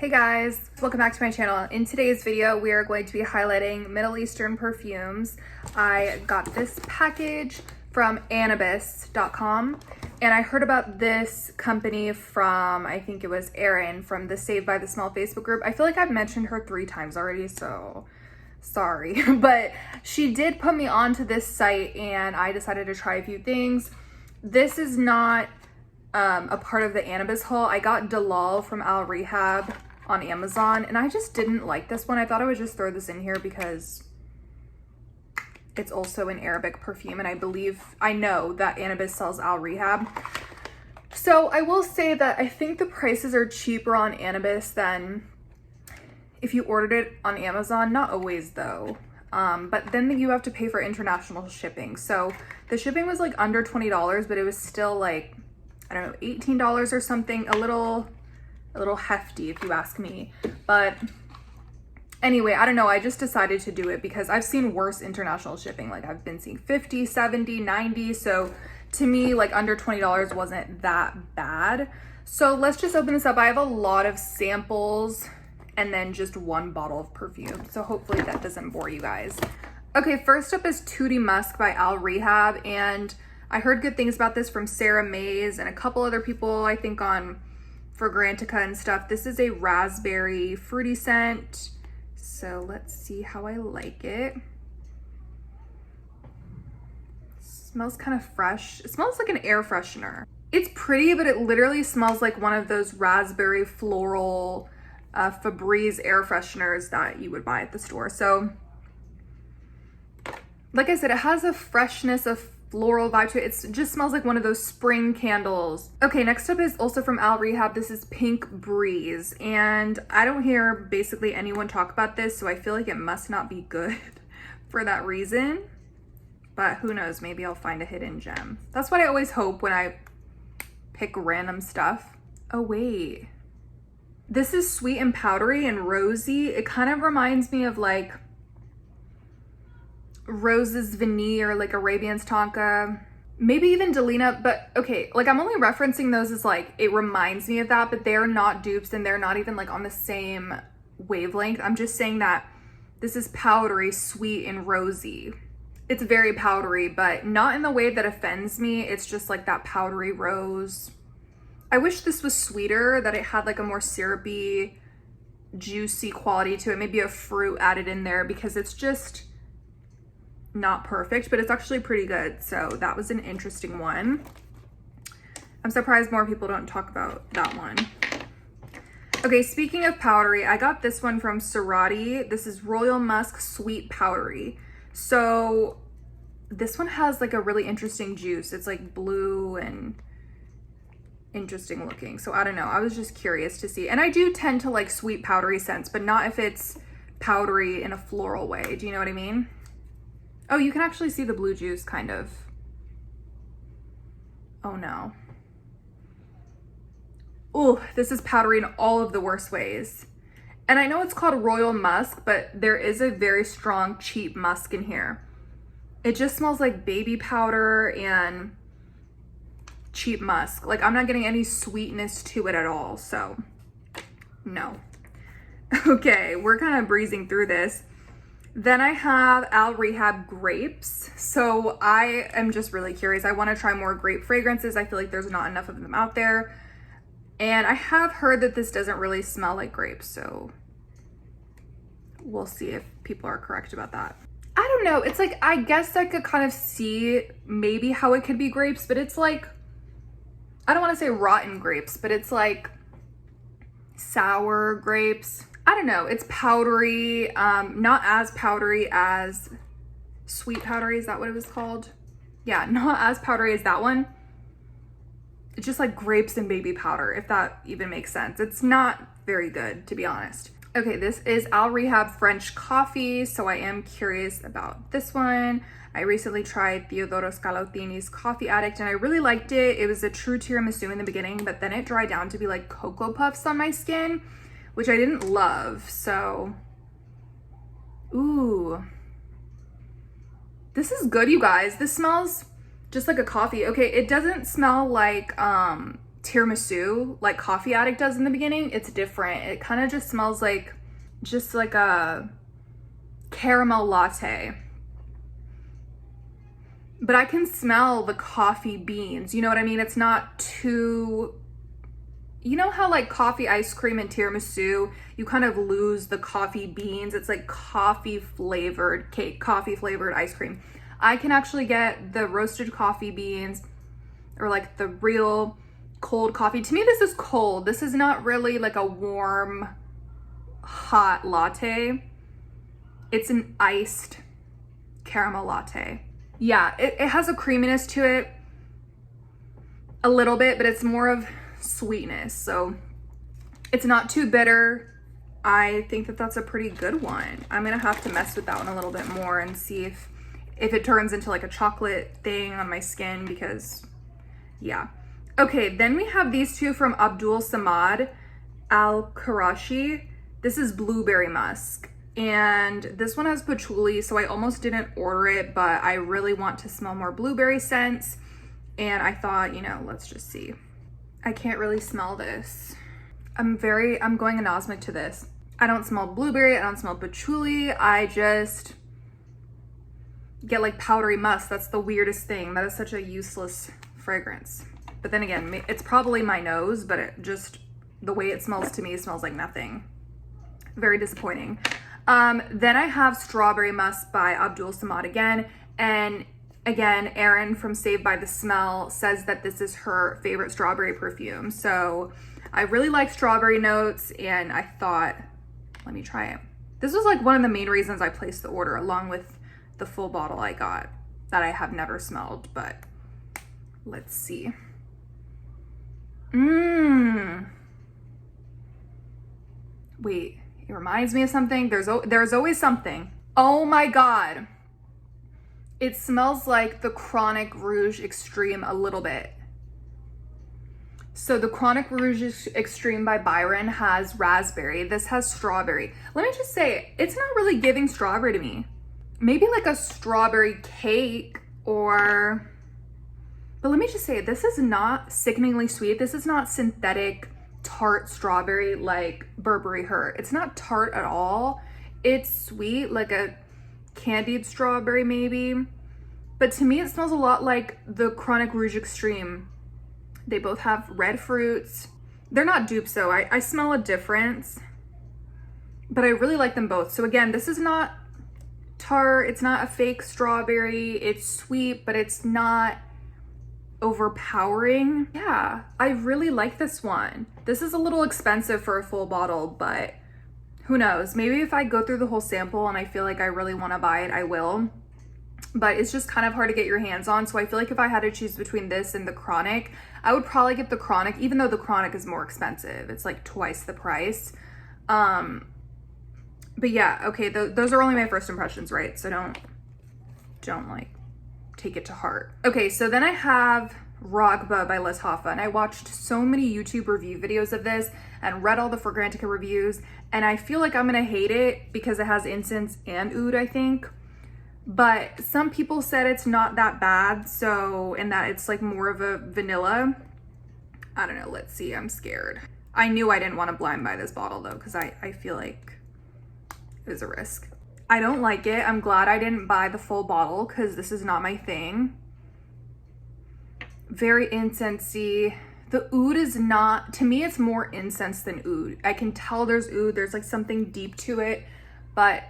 Hey guys, welcome back to my channel. In today's video, we are going to be highlighting Middle Eastern perfumes. I got this package from anabis.com and I heard about this company from, I think it was Erin from the Saved by the Smell Facebook group. I feel like I've mentioned her 3 times already, so sorry. But she did put me onto this site and I decided to try a few things. This is not a part of the Anabis haul. I got Dalal from al-Rehab on Amazon and I just didn't like this one. I thought I would just throw this in here because it's also an Arabic perfume and I know that Anabis sells al-Rehab. So I will say that I think the prices are cheaper on Anabis than if you ordered it on Amazon. Not always though. But then you have to pay for international shipping. So the shipping was like under $20, but it was still like, I don't know, $18 or something, a little hefty if you ask me. But anyway, I don't know, I just decided to do it because I've seen worse international shipping. Like I've been seeing 50, 70, 90. So to me, like under $20 wasn't that bad. So let's just open this up. I have a lot of samples and then just one bottle of perfume. So hopefully that doesn't bore you guys. Okay, first up is Tooty Musk by al-Rehab, and I heard good things about this from Sarah Mays and a couple other people, I think on Fragrantica and stuff. This is a raspberry fruity scent. So let's see how I like it. Smells kind of fresh. It smells like an air freshener. It's pretty, but it literally smells like one of those raspberry floral Febreze air fresheners that you would buy at the store. So like I said, it has a freshness of floral vibe to it. It just smells like one of those spring candles. Okay, next up is also from al-Rehab. This is Pink Breeze, and I don't hear basically anyone talk about this, so I feel like it must not be good for that reason. But who knows, maybe I'll find a hidden gem. That's what I always hope when I pick random stuff. Oh wait, this is sweet and powdery and rosy. It kind of reminds me of like Rose's Vanille or like Arabian's Tonka, maybe even Delina. But okay, like I'm only referencing those as like it reminds me of that, but they're not dupes and they're not even like on the same wavelength. I'm just saying that this is powdery, sweet, and rosy. It's very powdery, but not in the way that offends me. It's just like that powdery rose. I wish this was sweeter, that it had like a more syrupy, juicy quality to it, maybe a fruit added in there, because it's just not perfect, but it's actually pretty good. So that was an interesting one. I'm surprised more people don't talk about that one. Okay, speaking of powdery, I got this one from Surrati. This is Royal Musk Sweet Powdery. So this one has like a really interesting juice. It's like blue and interesting looking. So I don't know, I was just curious to see. And I do tend to like sweet powdery scents, but not if it's powdery in a floral way. Do you know what I mean? Oh, you can actually see the blue juice kind of. Oh no. Oh, this is powdery in all of the worst ways. And I know it's called Royal Musk, but there is a very strong cheap musk in here. It just smells like baby powder and cheap musk. Like I'm not getting any sweetness to it at all, so no. Okay, we're kind of breezing through this. Then I have al-Rehab grapes. So I am just really curious. I want to try more grape fragrances. I feel like there's not enough of them out there. And I have heard that this doesn't really smell like grapes. So we'll see if people are correct about that. I don't know. It's like, I guess I could kind of see maybe how it could be grapes, but it's like, I don't want to say rotten grapes, but it's like sour grapes. I don't know, it's powdery, not as powdery as sweet powdery, is that what it was called? Yeah, not as powdery as that one. It's just like grapes and baby powder, if that even makes sense. It's not very good, to be honest. Okay, this is al-Rehab French Coffee, so I am curious about this one. I recently tried Theodoro Scalotini's Coffee Addict and I really liked it. It was a true tiramisu in the beginning, but then it dried down to be like Cocoa Puffs on my skin, which I didn't love. So, ooh, this is good, you guys. This smells just like a coffee. Okay, it doesn't smell like tiramisu, like Coffee Addict does in the beginning. It's different. It kind of just smells like a caramel latte. But I can smell the coffee beans. You know what I mean? It's not too, you know how like coffee ice cream and tiramisu, you kind of lose the coffee beans. It's like coffee flavored cake, coffee flavored ice cream. I can actually get the roasted coffee beans or like the real cold coffee. To me, this is cold. This is not really like a warm, hot latte. It's an iced caramel latte. Yeah, it has a creaminess to it a little bit, but it's more of sweetness. So it's not too bitter. I think that that's a pretty good one. I'm gonna have to mess with that one a little bit more and see if it turns into like a chocolate thing on my skin, because yeah. Okay, then we have these two from Abdul Samad, al-Qurashi. This is blueberry musk. And this one has patchouli, so I almost didn't order it, but I really want to smell more blueberry scents. And I thought, you know, let's just see. I can't really smell this. I'm going anosmic to this. I don't smell blueberry, I don't smell patchouli. I just get like powdery musk. That's the weirdest thing. That is such a useless fragrance. But then again, it's probably my nose, but the way it smells to me smells like nothing. Very disappointing. Then I have Strawberry Musk by Abdul Samad again. And again, Erin from Saved by the Smell says that this is her favorite strawberry perfume. So I really like strawberry notes, and I thought, let me try it. This was like one of the main reasons I placed the order, along with the full bottle I got that I have never smelled, but let's see. Wait. It reminds me of something. There's always something. Oh my God. It smells like the Chronic Rouge Extreme a little bit. So the Chronic Rouge Extreme by Byron has raspberry. This has strawberry. Let me just say, it's not really giving strawberry to me. Maybe like a strawberry cake but let me just say, this is not sickeningly sweet. This is not synthetic tart strawberry like Burberry Her. It's not tart at all. It's sweet, like a candied strawberry maybe. But to me, it smells a lot like the Chronic Rouge Extreme. They both have red fruits. They're not dupes though. I smell a difference, but I really like them both. So again, this is not tart. It's not a fake strawberry. It's sweet, but it's not overpowering. Yeah, I really like this one. This is a little expensive for a full bottle, but who knows? Maybe if I go through the whole sample and I feel like I really want to buy it, I will. But it's just kind of hard to get your hands on. So I feel like if I had to choose between this and the Chronic, I would probably get the Chronic, even though the Chronic is more expensive. It's like twice the price. But yeah, okay, those are only my first impressions, right? So don't like take it to heart. Okay, so then I have Raghba by Lattafa, and I watched so many YouTube review videos of this and read all the Fragrantica reviews, and I feel like I'm gonna hate it because it has Incense and Oud, I think. But some people said it's not that bad, so, and that it's like more of a vanilla. I don't know, let's see, I'm scared. I knew I didn't want to blind buy this bottle though, because I feel like it was a risk. I don't like it. I'm glad I didn't buy the full bottle because this is not my thing. Very incensey. The oud is not, to me, it's more incense than oud. I can tell there's oud. There's like something deep to it, but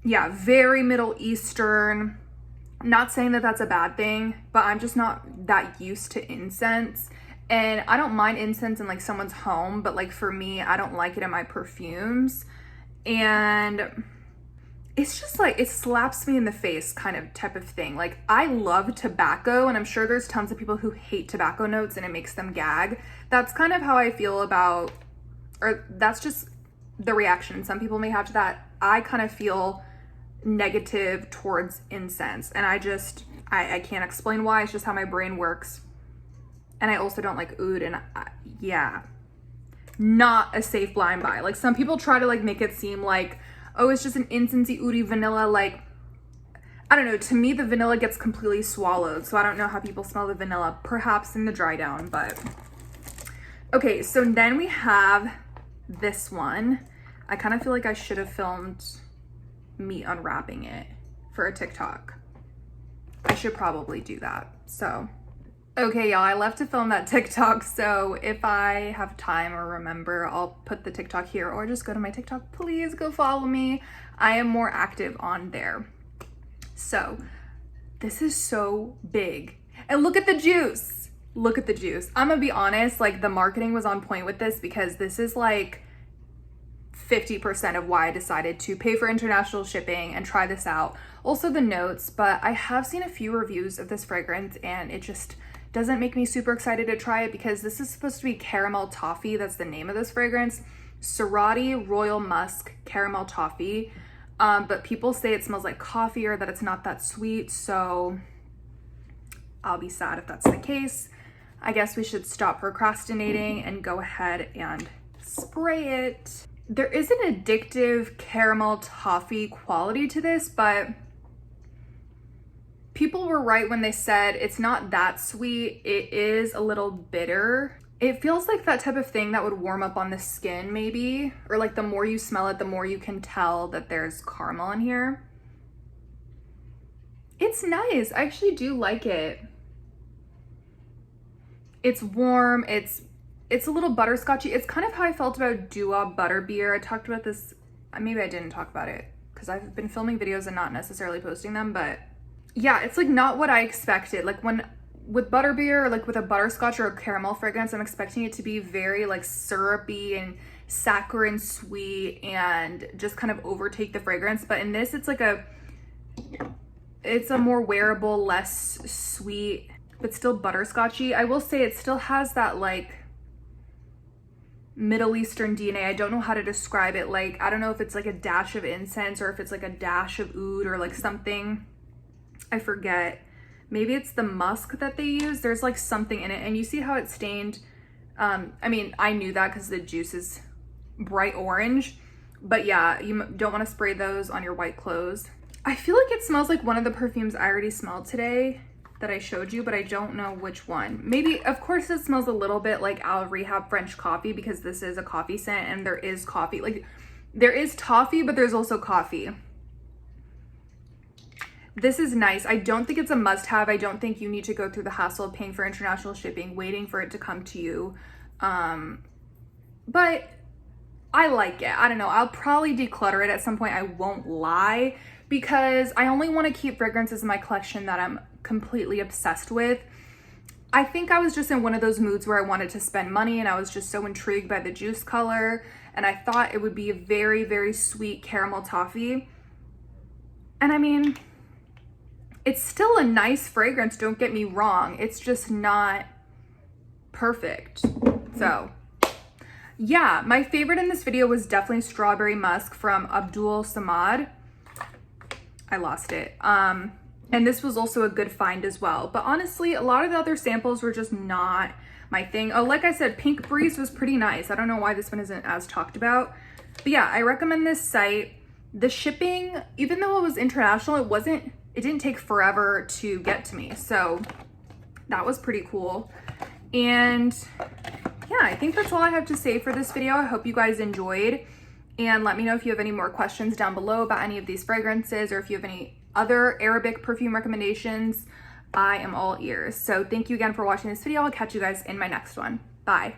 yeah, very Middle Eastern. Not saying that that's a bad thing, but I'm just not that used to incense. And I don't mind incense in like someone's home, but like for me, I don't like it in my perfumes. And it's just like, it slaps me in the face kind of type of thing. Like I love tobacco, and I'm sure there's tons of people who hate tobacco notes and it makes them gag. That's kind of how I feel about, or that's just the reaction some people may have to that. I kind of feel negative towards incense, and I can't explain why. It's just how my brain works. And I also don't like oud, and yeah, not a safe blind buy. Like some people try to like make it seem like, oh, it's just an incensey oudy vanilla. Like I don't know, to me the vanilla gets completely swallowed, so I don't know how people smell the vanilla, perhaps in the dry down, but. Okay, so then we have this one. I kind of feel like I should have filmed me unwrapping it for a TikTok. I should probably do that, so. Okay, y'all, I left to film that TikTok, so if I have time or remember, I'll put the TikTok here, or just go to my TikTok. Please go follow me. I am more active on there. So, this is so big. And look at the juice. Look at the juice. I'm gonna be honest, like the marketing was on point with this because this is like 50% of why I decided to pay for international shipping and try this out. Also the notes, but I have seen a few reviews of this fragrance and it just doesn't make me super excited to try it because this is supposed to be caramel toffee. That's the name of this fragrance. Surrati Royal Musk Caramel Toffee. But people say it smells like coffee or that it's not that sweet, so I'll be sad if that's the case. I guess we should stop procrastinating and go ahead and spray it. There is an addictive caramel toffee quality to this, but people were right when they said it's not that sweet. It is a little bitter. It feels like that type of thing that would warm up on the skin maybe, or like the more you smell it, the more you can tell that there's caramel in here. It's nice. I actually do like it. It's warm. It's a little butterscotchy. It's kind of how I felt about Dua Butterbeer. I talked about this, maybe I didn't talk about it because I've been filming videos and not necessarily posting them, but yeah, it's like not what I expected. Like with butterbeer or like with a butterscotch or a caramel fragrance, I'm expecting it to be very like syrupy and saccharine sweet and just kind of overtake the fragrance. But in this, it's a more wearable, less sweet, but still butterscotchy. I will say it still has that like Middle Eastern DNA. I don't know how to describe it. Like, I don't know if it's like a dash of incense or if it's like a dash of oud or like something. I forget. Maybe it's the musk that they use. There's like something in it. And you see how it's stained. I mean, I knew that because the juice is bright orange. But yeah, you don't want to spray those on your white clothes. I feel like it smells like one of the perfumes I already smelled today that I showed you, but I don't know which one. Maybe, of course, it smells a little bit like Rehab French coffee because this is a coffee scent and there is coffee. Like, there is toffee, but there's also coffee. This is nice. I don't think it's a must-have. I don't think you need to go through the hassle of paying for international shipping, waiting for it to come to you. But I like it. I don't know. I'll probably declutter it at some point. I won't lie because I only want to keep fragrances in my collection that I'm completely obsessed with. I think I was just in one of those moods where I wanted to spend money and I was just so intrigued by the juice color and I thought it would be a very, very sweet caramel toffee. And I mean, it's still a nice fragrance, don't get me wrong. It's just not perfect. So yeah, my favorite in this video was definitely Strawberry Musk from Abdul Samad. I lost it. And this was also a good find as well. But honestly, a lot of the other samples were just not my thing. Oh, like I said, Pink Breeze was pretty nice. I don't know why this one isn't as talked about. But yeah, I recommend this site. The shipping, even though it was international, it didn't take forever to get to me. So that was pretty cool. And yeah, I think that's all I have to say for this video. I hope you guys enjoyed. And let me know if you have any more questions down below about any of these fragrances or if you have any other Arabic perfume recommendations. I am all ears. So thank you again for watching this video. I'll catch you guys in my next one. Bye.